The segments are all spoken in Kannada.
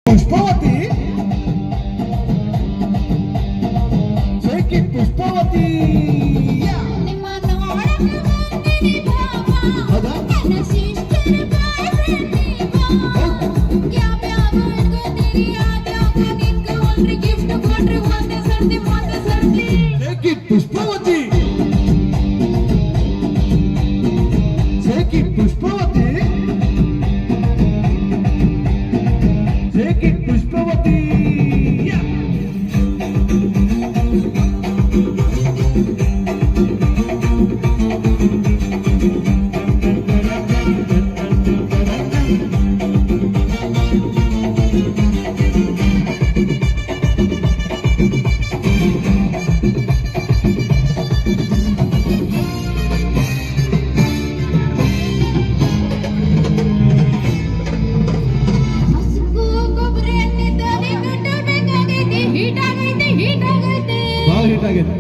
ಪುಷ್ಪವತಿ ಜೈಕಿ ಪುಷ್ಪವತಿ ನಿಮ್ಮ ನೋಡಕ್ಕೆ ಬಂದಿನಿ ಭಾವ ಹೌದಾ ನನ್ನ ಸಿಸ್ಟರ್ ಬಾಯ್ ಫ್ರೆಂಡ್ ಯಾವ್ಯಾವ ಇಟ್ಕೋತೀರಿ ಆದ್ಯಾವ ನಿಂತ್ಕೊಂಡ್ರಿ ಗಿಫ್ಟ್ ಕೊಟ್ರಿ ಒಂದೇ ಸರ್ತಿ ಜೈಕಿ ಪುಷ್ಪವತಿ ಜೈಕಿ ಪುಷ್ಪವತಿ ಜೈಕಿ ಪುಷ್ಪವತಿ ಹಿಟ್ ಆಗೈತೆ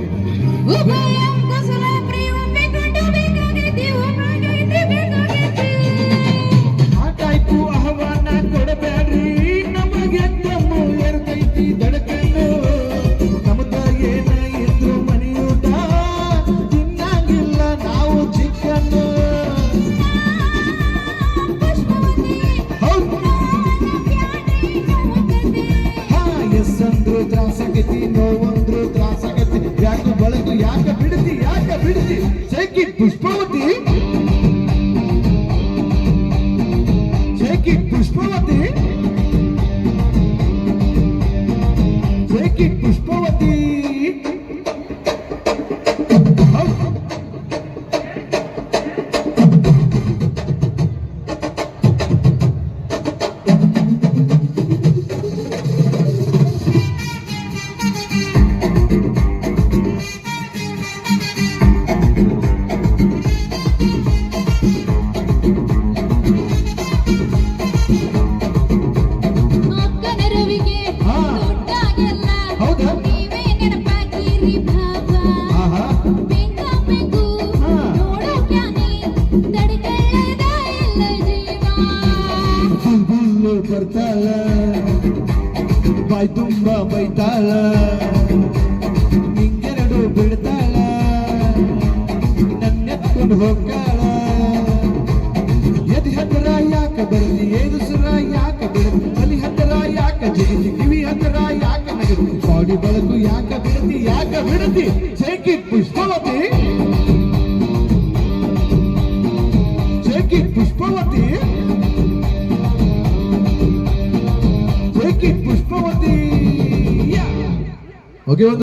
ಆ ಟೈಪು ಆಹ್ವಾನ ಕೊಡಬೇಡ್ರಿ ನಮಗೆ ತಮ್ಮು ಎರ್ತೈತಿ ದಡಕನ್ನು ನಮ್ದ ಏನ ಇದ್ರು ಮನೆಯೂಟ ತಿನ್ನಂಗಿಲ್ಲ ನಾವು ಚಿಕ್ಕನ್ನು ಹೌದು ಹಾ ಎಸ್ ಅಂದ್ರು ತ್ರಾಸಾಗೈತಿ ನೋವಂದ್ರು ತ್ರಾಸಾಗೈತಿ ಯಾಕೆ ಬಳಕು ಯಾಕೆ ಬಿಡ್ತಿ ಜೈಕಿ ಪುಷ್ಪವತಿ ಜೈಕಿ ಪುಷ್ಪವತಿ ಜೈಕಿ ಪುಷ್ಪವತಿ ಹೌದು ಹೌದಾ ಆಹಾ ಬುಲ್ಬುಲ್ಲು ಬರ್ತಾಳ ಬಾಯ್ ತುಂಬ ಬೈತಾಳ ಹಿಂಗೆರಡು ಬಿಡ್ತಾಳ ನನ್ನೆತ್ಕೊಂಡು ಹೋಗ್ತಾಳ ಎದಿ ಹತ್ತಿರ ಯಾಕೆ ಬರಲಿ ಏದುಸರ ಯಾಕೆ ಬಿಡಲಿ ತಲಿ ಹತ್ತಿರ ಯಾಕೆ ಜಿಗಿತಿ ಕಿವಿ ಹತ್ತಿರ ಯಾಕೆ ನಗತಿ ಬಾಡಿ ಬೆಳಕು ಯಾಕೆ ಬಿಡತಿ ಜೈಕಿ ಪುಷ್ಪವತಿ ಜೈಕಿ ಪುಷ್ಪವತಿ ಜೈಕಿ ಪುಷ್ಪವತಿ ಓಕೆ